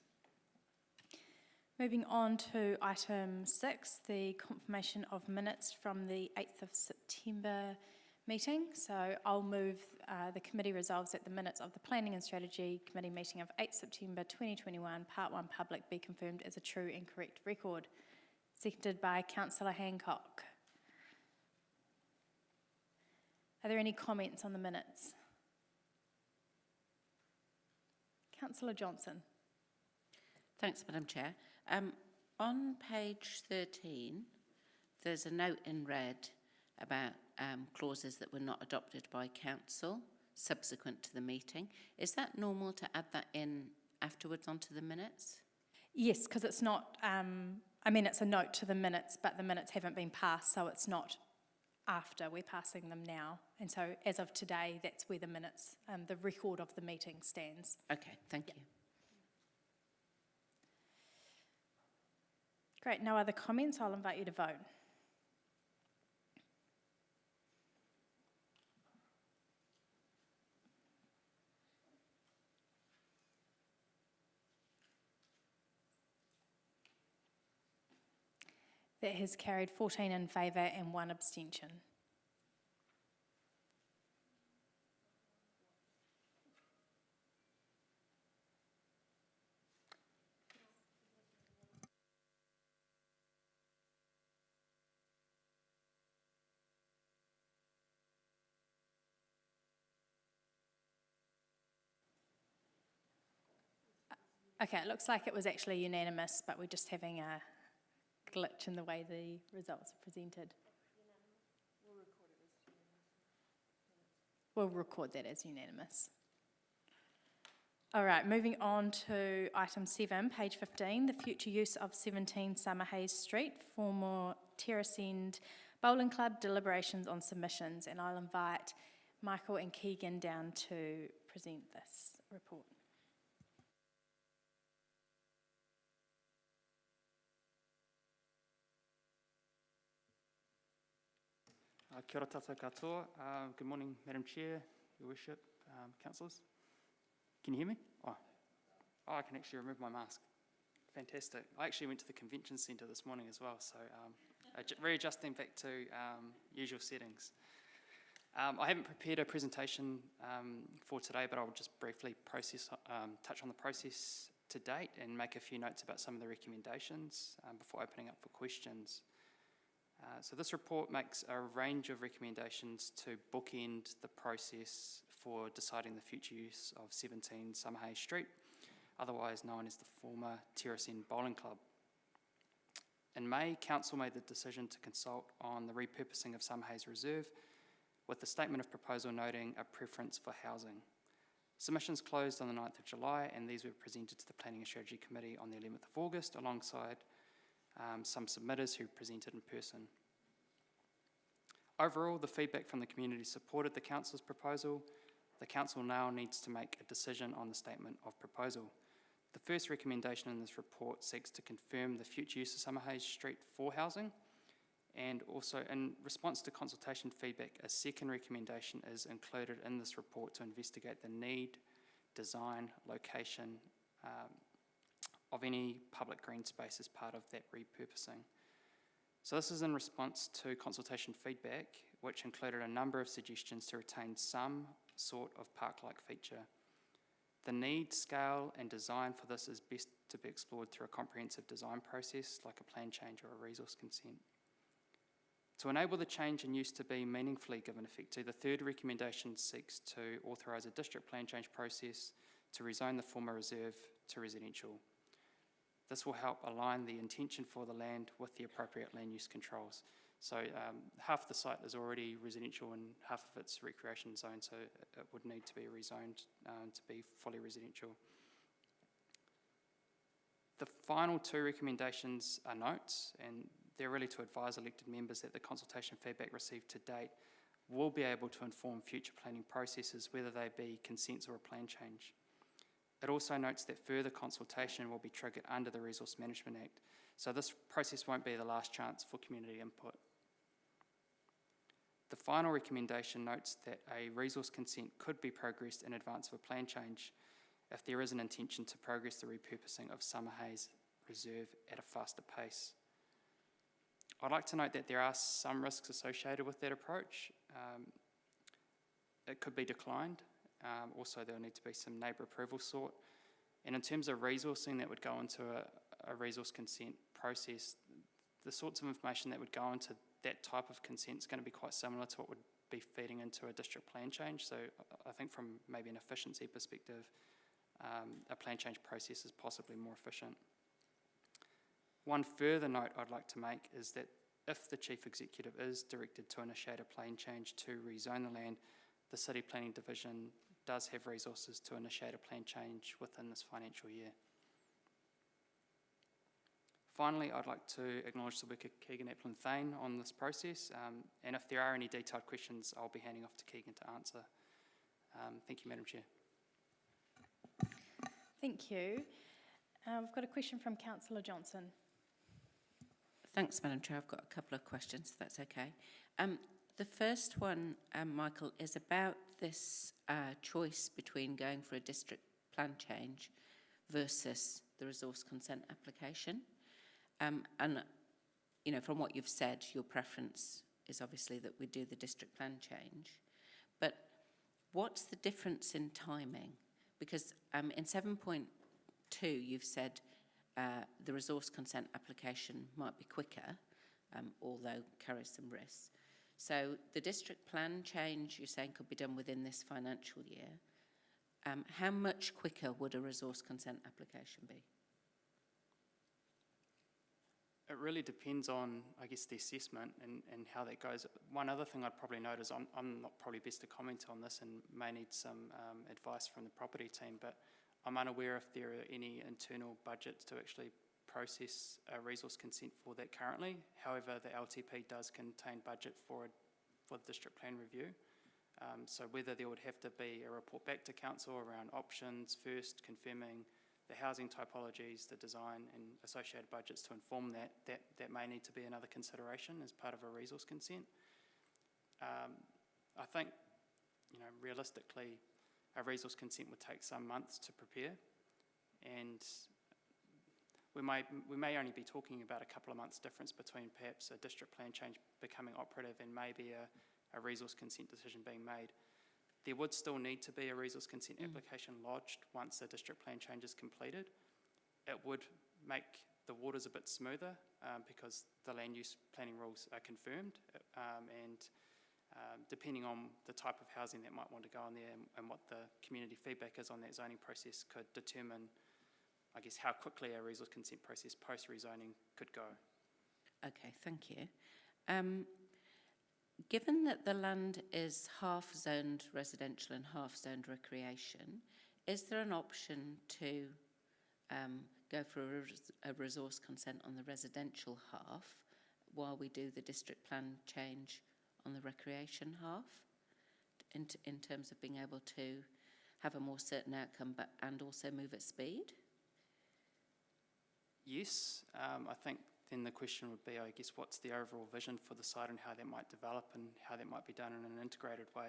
Moving on to item 6, the confirmation of minutes from the 8th of September meeting. So I'll move the committee resolves that the minutes of the Planning and Strategy Committee meeting of 8th September 2021, Part 1 Public, be confirmed as a true and correct record. Seconded by Councillor Hancock. Are there any comments on the minutes? Councillor Johnson. Thanks, Madam Chair. On page 13, there's a note in red about clauses that were not adopted by Council subsequent to the meeting. Is that normal to add that in afterwards onto the minutes? Yes, because it's not, I mean, it's a note to the minutes, but the minutes haven't been passed, so it's not after, we're passing them now. And so as of today, that's where the minutes, the record of the meeting stands. Okay, thank you. Great, no other comments, I'll invite you to vote. That has carried 14 in favour and 1 abstention. Okay, it looks like it was actually unanimous, but we're just having a glitch in the way the results are presented. We'll record that as unanimous. All right, moving on to item 7, page 15, the future use of 17 Summerhays Street, former Terrace End Bowling Club, deliberations on submissions, and I'll invite Michael and Keegan down to present this report. Kia ora tātou katoa. Good morning, Madam Chair, Your Worship, councillors. Can you hear me? Oh, I can actually remove my mask. Fantastic. I actually went to the convention centre this morning as well, so readjusting back to usual settings. I haven't prepared a presentation for today, but I'll just briefly touch on the process to date and make a few notes about some of the recommendations before opening up for questions. So this report makes a range of recommendations to bookend the process for deciding the future use of 17 Summerhays Street, otherwise known as the former Terrace End Bowling Club. In May, Council made the decision to consult on the repurposing of Summerhays Reserve, with the statement of proposal noting a preference for housing. Submissions closed on the 9th of July, and these were presented to the Planning and Strategy Committee on the 11th of August, alongside some submitters who presented in person. Overall, the feedback from the community supported the Council's proposal. The Council now needs to make a decision on the statement of proposal. The first recommendation in this report seeks to confirm the future use of Summerhays Street for housing, and also in response to consultation feedback, a second recommendation is included in this report to investigate the need, design, location of any public green space as part of that repurposing. So this is in response to consultation feedback, which included a number of suggestions to retain some sort of park-like feature. The need, scale, and design for this is best to be explored through a comprehensive design process, like a plan change or a resource consent. To enable the change in use to be meaningfully given effect to, the third recommendation seeks to authorise a district plan change process to rezone the former reserve to residential. This will help align the intention for the land with the appropriate land use controls. So half the site is already residential and half of it's recreation zone, so it would need to be rezoned to be fully residential. The final two recommendations are notes, and they're really to advise elected members that the consultation feedback received to date will be able to inform future planning processes, whether they be consents or a plan change. It also notes that further consultation will be triggered under the Resource Management Act, so this process won't be the last chance for community input. The final recommendation notes that a resource consent could be progressed in advance of a plan change if there is an intention to progress the repurposing of Summerhays Reserve at a faster pace. I'd like to note that there are some risks associated with that approach. It could be declined. Also, there will need to be some neighbour approval sought. And in terms of resourcing that would go into a resource consent process, the sorts of information that would go into that type of consent is going to be quite similar to what would be feeding into a district plan change. So I think from maybe an efficiency perspective, a plan change process is possibly more efficient. One further note I'd like to make is that if the Chief Executive is directed to initiate a plan change to rezone the land, the City Planning Division does have resources to initiate a plan change within this financial year. Finally, I'd like to acknowledge the work of Keegan Applin-Thane on this process, and if there are any detailed questions, I'll be handing off to Keegan to answer. Thank you, Madam Chair. Thank you. We've got a question from Councillor Johnson. Thanks, Madam Chair. I've got a couple of questions, if that's okay. The first one, Michael, is about this choice between going for a district plan change versus the resource consent application. And, you know, from what you've said, your preference is obviously that we do the district plan change. But what's the difference in timing? Because in 7.2, you've said the resource consent application might be quicker, although carries some risks. So the district plan change, you're saying, could be done within this financial year. How much quicker would a resource consent application be? It really depends on, I guess, the assessment and how that goes. One other thing I'd probably note is I'm not probably best to comment on this and may need some advice from the property team, but I'm unaware if there are any internal budgets to actually process a resource consent for that currently. However, the LTP does contain budget for the district plan review. So whether there would have to be a report back to council around options first, confirming the housing typologies, the design and associated budgets to inform that may need to be another consideration as part of a resource consent. I think, you know, realistically, a resource consent would take some months to prepare, and we may only be talking about a couple of months difference between perhaps a district plan change becoming operative and maybe a resource consent decision being made. There would still need to be a resource consent application lodged once the district plan change is completed. It would make the waters a bit smoother because the land use planning rules are confirmed, and depending on the type of housing that might want to go on there and what the community feedback is on that zoning process could determine, I guess, how quickly a resource consent process post-rezoning could go. Okay, thank you. Given that the land is half zoned residential and half zoned recreation, is there an option to go for a resource consent on the residential half while we do the district plan change on the recreation half, in terms of being able to have a more certain outcome and also move at speed? yes. I think then the question would be, I guess, what's the overall vision for the site and how that might develop and how that might be done in an integrated way.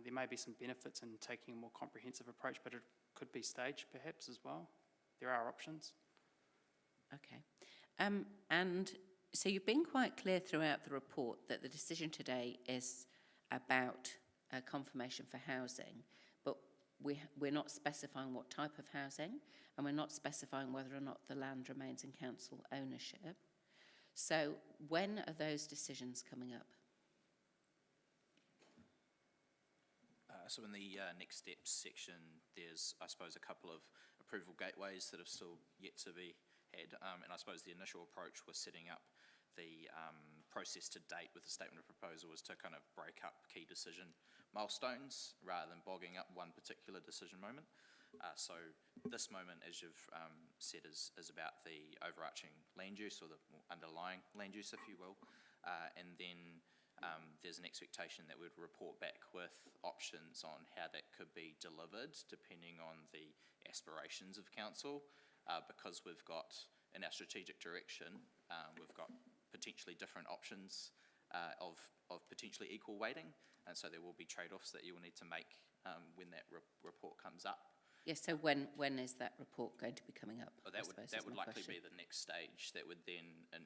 There may be some benefits in taking a more comprehensive approach, but it could be staged perhaps as well. There are options. Okay. And so you've been quite clear throughout the report that the decision today is about confirmation for housing, but we're not specifying what type of housing, and we're not specifying whether or not the land remains in council ownership. So when are those decisions coming up? So in the next steps section, there's, I suppose, a couple of approval gateways that have still yet to be had. And I suppose the initial approach was setting up the process to date with the statement of proposal was to kind of break up key decision milestones rather than bogging up one particular decision moment. So this moment, as you've said, is about the overarching land use or the underlying land use, if you will. And then there's an expectation that we'd report back with options on how that could be delivered depending on the aspirations of council, because we've got, in our strategic direction, we've got potentially different options of potentially equal weighting, and so there will be trade-offs that you will need to make when that report comes up. Yes, so when is that report going to be coming up? Well, that would likely be the next stage. That would then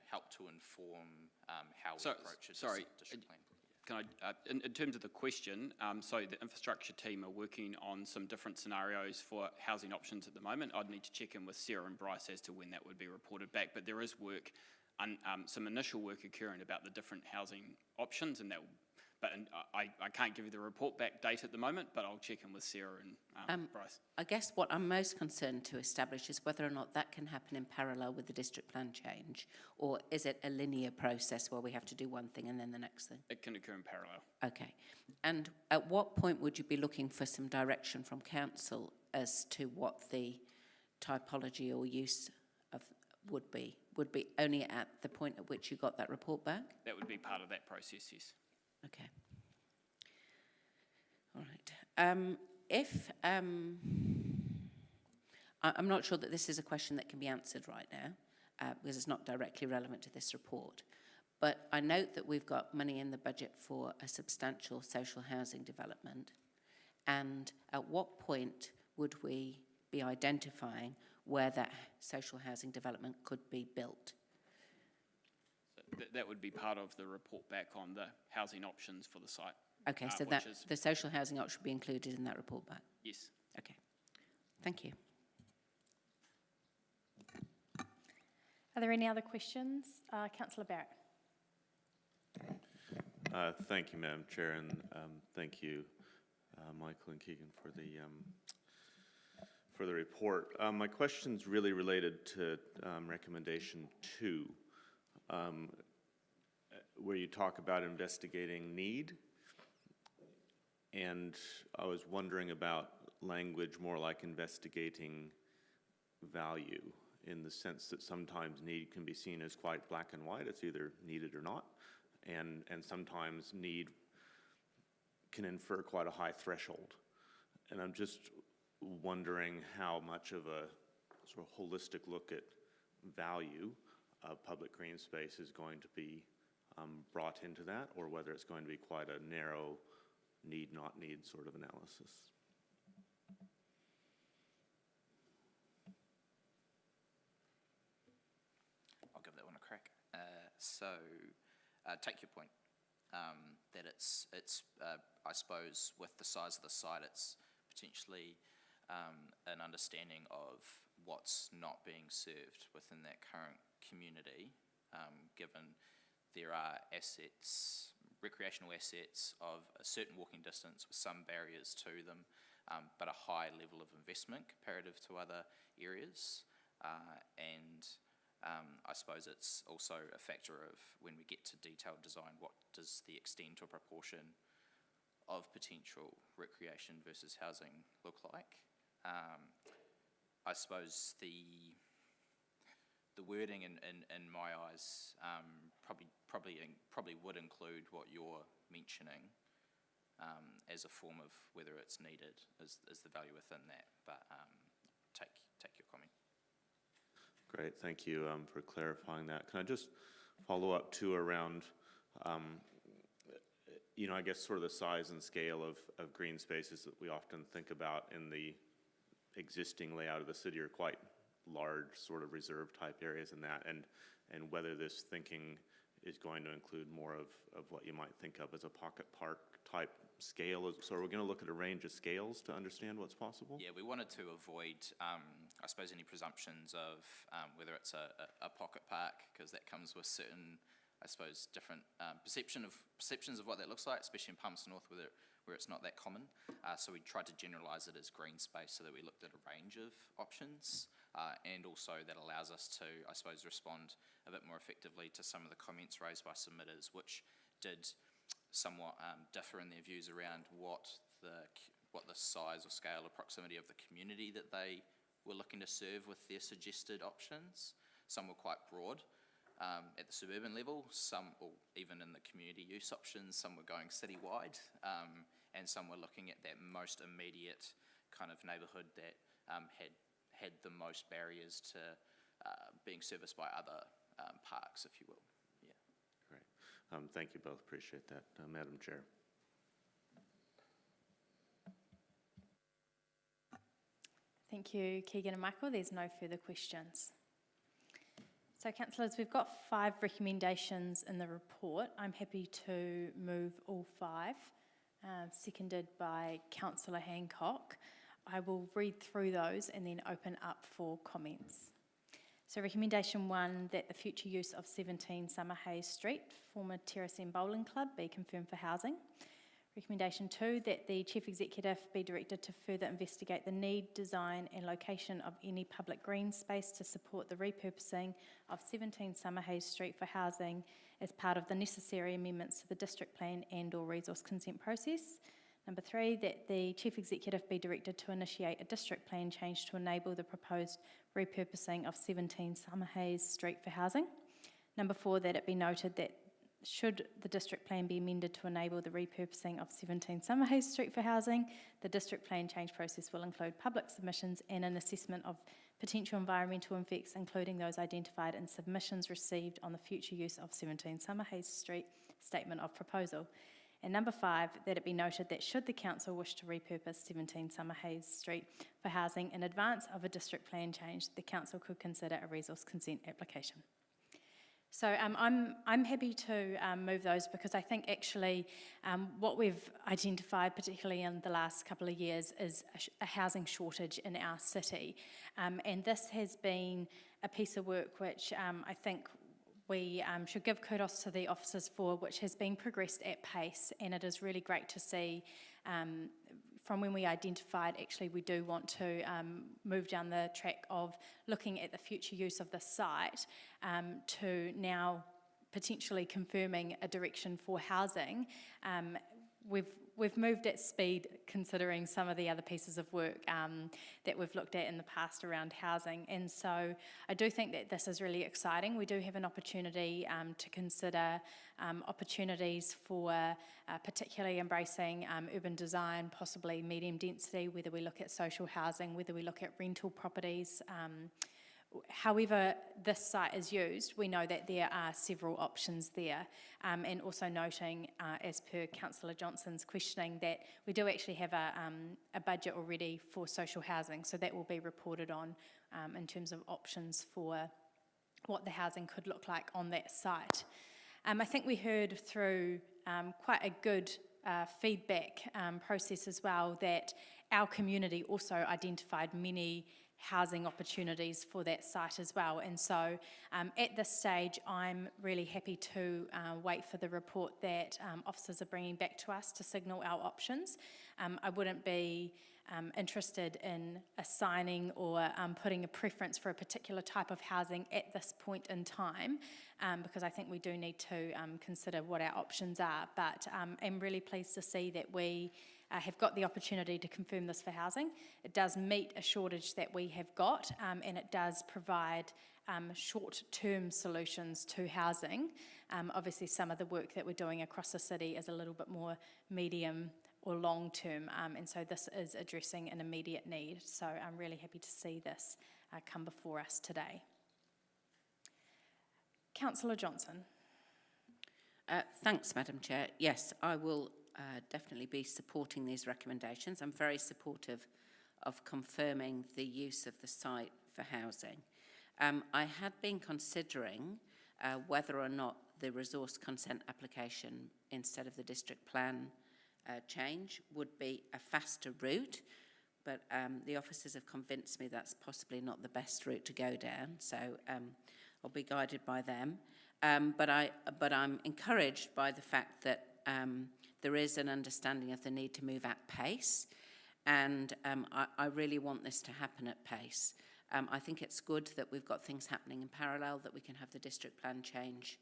help to inform how we approach a district plan. Can I, in terms of the question, so the infrastructure team are working on some different scenarios for housing options at the moment. I'd need to check in with Sarah and Bryce as to when that would be reported back, but there is work, some initial work occurring about the different housing options, and that. But I can't give you the report back date at the moment, but I'll check in with Sarah and Bryce. I guess what I'm most concerned to establish is whether or not that can happen in parallel with the district plan change, or is it a linear process where we have to do one thing and then the next thing? It can occur in parallel. Okay. And at what point would you be looking for some direction from council as to what the typology or use of would be? Would be only at the point at which you got that report back? That would be part of that process, yes. Okay. All right. I'm not sure that this is a question that can be answered right now because it's not directly relevant to this report. But I note that we've got money in the budget for a substantial social housing development. And at what point would we be identifying where that social housing development could be built? That would be part of the report back on the housing options for the site. Okay, so that the social housing option should be included in that report back? Yes. Okay, thank you. Are there any other questions? Councillor Barrett. Thank you, Madam Chair, and thank you, Michael and Keegan, for the report. My question's really related to recommendation 2. Where you talk about investigating need, and I was wondering about language more like investigating value, in the sense that sometimes need can be seen as quite black and white, it's either needed or not, and sometimes need can infer quite a high threshold. And I'm just wondering how much of a sort of holistic look at value of public green space is going to be brought into that, or whether it's going to be quite a narrow need, not need sort of analysis. I'll give that one a crack. Take your point that it's I suppose with the size of the site, it's potentially an understanding of what's not being served within that current community, given there are assets, recreational assets of a certain walking distance with some barriers to them, but a high level of investment comparative to other areas. I suppose it's also a factor of when we get to detailed design, what does the extent or proportion of potential recreation versus housing look like? I suppose the wording in my eyes probably would include what you're mentioning as a form of whether it's needed is the value within that. But take your comment. Great, thank you for clarifying that. Can I just follow up too around, I guess sort of the size and scale of green spaces that we often think about in the existing layout of the city are quite large sort of reserve type areas in that, and whether this thinking is going to include more of what you might think of as a pocket park type scale. So are we going to look at a range of scales to understand what's possible? Yeah, we wanted to avoid, I suppose, any presumptions of whether it's a pocket park, because that comes with certain, I suppose, different perceptions of what that looks like, especially in Palmerston North, where it's not that common. So we tried to generalise it as green space so that we looked at a range of options, and also that allows us to, I suppose, respond a bit more effectively to some of the comments raised by submitters, which did somewhat differ in their views around what the size or scale or proximity of the community that they were looking to serve with their suggested options. Some were quite broad at the suburban level, some, or even in the community use options, some were going citywide, and some were looking at that most immediate kind of neighbourhood that had the most barriers to being serviced by other parks, if you will. Yeah. Great. Thank you both. Appreciate that, Madam Chair. Thank you, Keegan and Michael. There's no further questions. So, councillors, we've got 5 recommendations in the report. I'm happy to move all 5, seconded by Councillor Hancock. I will read through those and then open up for comments. So recommendation 1, that the future use of 17 Summerhays Street, former Terrace End Bowling Club, be confirmed for housing. Recommendation 2, that the Chief Executive be directed to further investigate the need, design and location of any public green space to support the repurposing of 17 Summerhays Street for housing as part of the necessary amendments to the district plan and or resource consent process. Number 3, that the Chief Executive be directed to initiate a district plan change to enable the proposed repurposing of 17 Summerhays Street for housing. Number 4, that it be noted that should the district plan be amended to enable the repurposing of 17 Summerhays Street for housing, the district plan change process will include public submissions and an assessment of potential environmental effects, including those identified in submissions received on the future use of 17 Summerhays Street statement of proposal. And number 5, that it be noted that should the council wish to repurpose 17 Summerhays Street for housing in advance of a district plan change, the council could consider a resource consent application. So I'm happy to move those because I think actually what we've identified, particularly in the last couple of years, is a housing shortage in our city. And this has been a piece of work which I think we should give kudos to the officers for, which has been progressed at pace, and it is really great to see from when we identified actually we do want to move down the track of looking at the future use of the site to now potentially confirming a direction for housing. We've moved at speed considering some of the other pieces of work that we've looked at in the past around housing, and so I do think that this is really exciting. We do have an opportunity to consider opportunities for particularly embracing urban design, possibly medium density, whether we look at social housing, whether we look at rental properties. However this site is used, we know that there are several options there, and also noting, as per Councillor Johnson's questioning, that we do actually have a budget already for social housing, so that will be reported on in terms of options for what the housing could look like on that site. I think we heard through quite a good feedback process as well that our community also identified many housing opportunities for that site as well, and so at this stage I'm really happy to wait for the report that officers are bringing back to us to signal our options. I wouldn't be interested in assigning or putting a preference for a particular type of housing at this point in time, because I think we do need to consider what our options are, but I'm really pleased to see that we have got the opportunity to confirm this for housing. It does meet a shortage that we have got, and it does provide short-term solutions to housing. Obviously some of the work that we're doing across the city is a little bit more medium or long-term, and so this is addressing an immediate need. So I'm really happy to see this come before us today. Councillor Johnson. Thanks, Madam Chair. Yes, I will definitely be supporting these recommendations. I'm very supportive of confirming the use of the site for housing. I had been considering whether or not the resource consent application instead of the district plan change would be a faster route, but the officers have convinced me that's possibly not the best route to go down, so I'll be guided by them. But I'm encouraged by the fact that there is an understanding of the need to move at pace, and I really want this to happen at pace. I think it's good that we've got things happening in parallel, that we can have the district plan change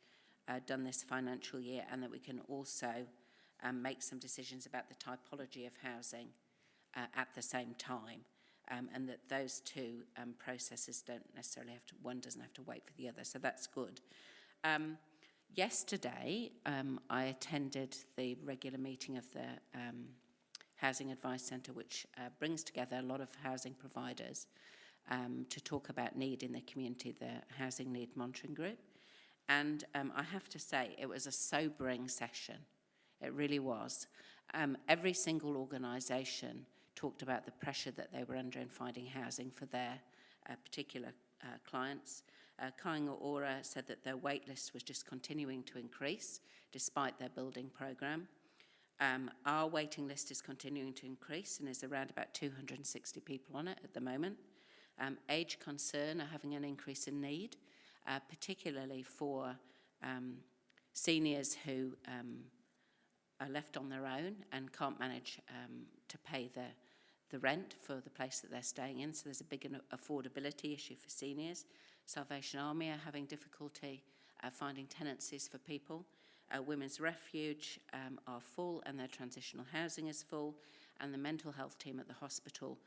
done this financial year, and that we can also make some decisions about the typology of housing at the same time, and that those two processes don't necessarily have to, one doesn't have to wait for the other, so that's good. Yesterday, I attended the regular meeting of the Housing Advice Centre, which brings together a lot of housing providers to talk about need in the community, the Housing Need Monitoring Group. And I have to say, it was a sobering session. It really was. Every single organisation talked about the pressure that they were under in finding housing for their particular clients. Kāinga Ora said that their wait list was just continuing to increase despite their building programme. Our waiting list is continuing to increase and is around about 260 people on it at the moment. Age Concern are having an increase in need, particularly for seniors who are left on their own and can't manage to pay the rent for the place that they're staying in. So there's a big affordability issue for seniors. Salvation Army are having difficulty finding tenancies for people. Women's Refuge are full and their transitional housing is full. And the mental health team at the hospital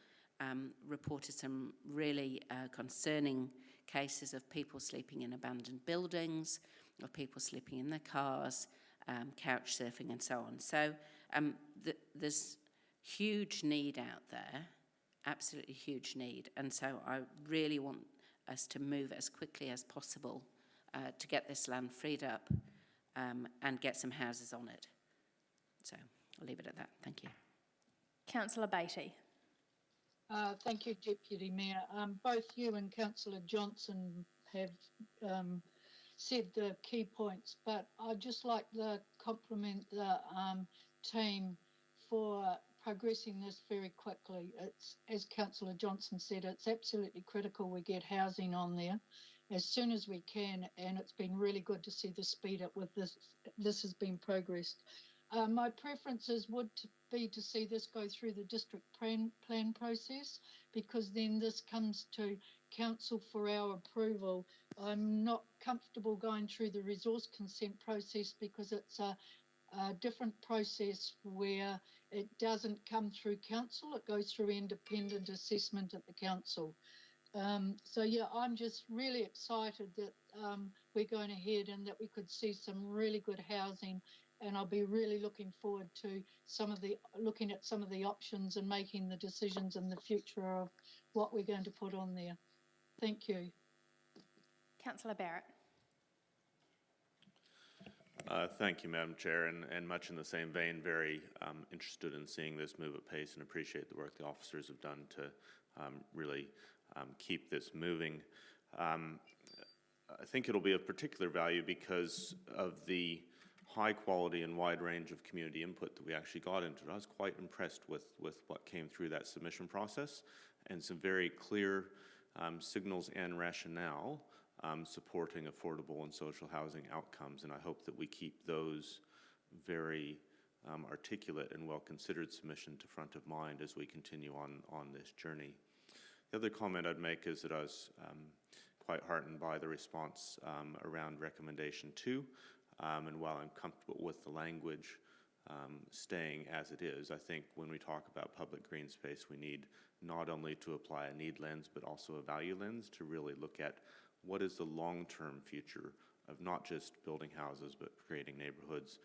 reported some really concerning cases of people sleeping in abandoned buildings, of people sleeping in their cars, couch surfing and so on. So there's huge need out there, absolutely huge need. And so I really want us to move as quickly as possible to get this land freed up and get some houses on it. So I'll leave it at that. Thank you. Councillor Beattie. Thank you, Deputy Mayor. Both you and Councillor Johnson have said the key points, but I'd just like to compliment the team for progressing this very quickly. It's, as Councillor Johnson said, it's absolutely critical we get housing on there as soon as we can, and it's been really good to see the speed up with this. This has been progressed. My preferences would be to see this go through the district plan process, because then this comes to council for our approval. I'm not comfortable going through the resource consent process because it's a different process where it doesn't come through council, it goes through independent assessment at the council. So yeah, I'm just really excited that we're going ahead and that we could see some really good housing, and I'll be really looking forward to looking at some of the options and making the decisions in the future of what we're going to put on there. Thank you. Councillor Barrett. Thank you, Madam Chair, and much in the same vein, very interested in seeing this move at pace and appreciate the work the officers have done to really keep this moving. I think it'll be of particular value because of the high quality and wide range of community input that we actually got into it. I was quite impressed with what came through that submission process, and some very clear signals and rationale supporting affordable and social housing outcomes, and I hope that we keep those very articulate and well-considered submission to front of mind as we continue on this journey. The other comment I'd make is that I was quite heartened by the response around recommendation 2, and while I'm comfortable with the language staying as it is, I think when we talk about public green space, we need not only to apply a need lens, but also a value lens to really look at what is the long-term future of not just building houses, but creating neighborhoods,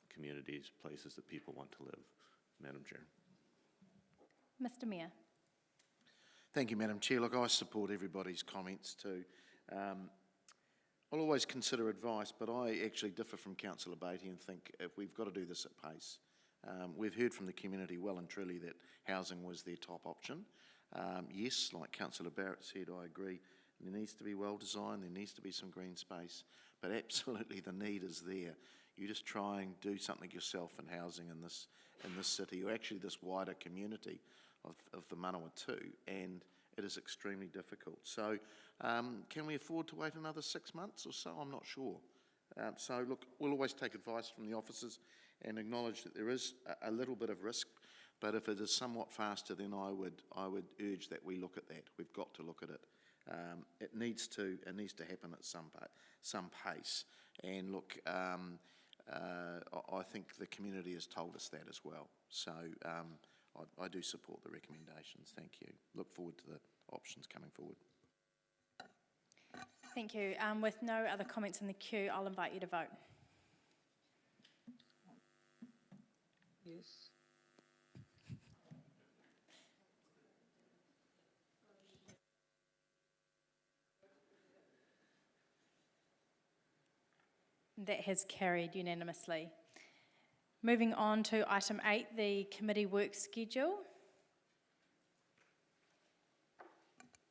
communities, places that people want to live. Madam Chair. Mr. Mayor. Thank you, Madam Chair. Look, I support everybody's comments too. I'll always consider advice, but I actually differ from Councillor Beattie and think if we've got to do this at pace. We've heard from the community well and truly that housing was their top option. Yes, like Councillor Barrett said, I agree. There needs to be well designed, there needs to be some green space, but absolutely the need is there. You just try and do something yourself in housing in this city, or actually this wider community of the Manawatu, and it is extremely difficult. So can we afford to wait another 6 months or so? I'm not sure. So look, we'll always take advice from the officers and acknowledge that there is a little bit of risk, but if it is somewhat faster, then I would urge that we look at that. We've got to look at it. It needs to happen at some pace. And look, I think the community has told us that as well. So I do support the recommendations. Thank you. Look forward to the options coming forward. Thank you. With no other comments in the queue, I'll invite you to vote. Yes. That has carried unanimously. Moving on to item 8, the committee work schedule.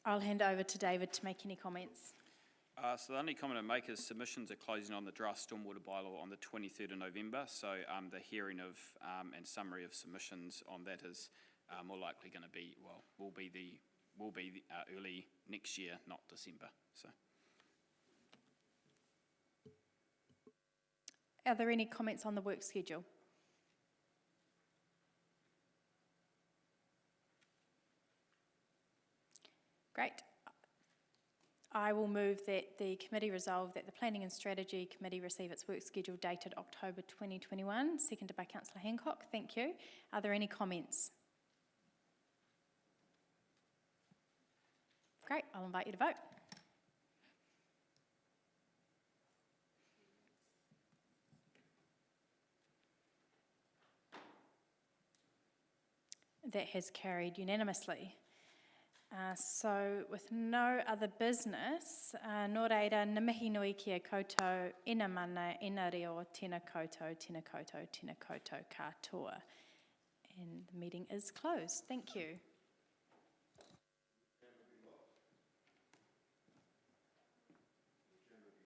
I'll hand over to David to make any comments. So the only comment I make is submissions are closing on the draft stormwater bylaw on the 23rd of November. So the hearing of and summary of submissions on that is more likely going to be, well, will be early next year, not December. So. Are there any comments on the work schedule? Great. I will move that the committee resolve that the Planning and Strategy Committee receive its work schedule dated October 2021, seconded by Councillor Hancock. Thank you. Are there any comments? Great. I'll invite you to vote. That has carried unanimously. So with no other business, nō reira, na mihi nui kia koutou, ina mana, ina reo, tēnā koutou, tēnā koutou, tēnā koutou katoa. And the meeting is closed. Thank you.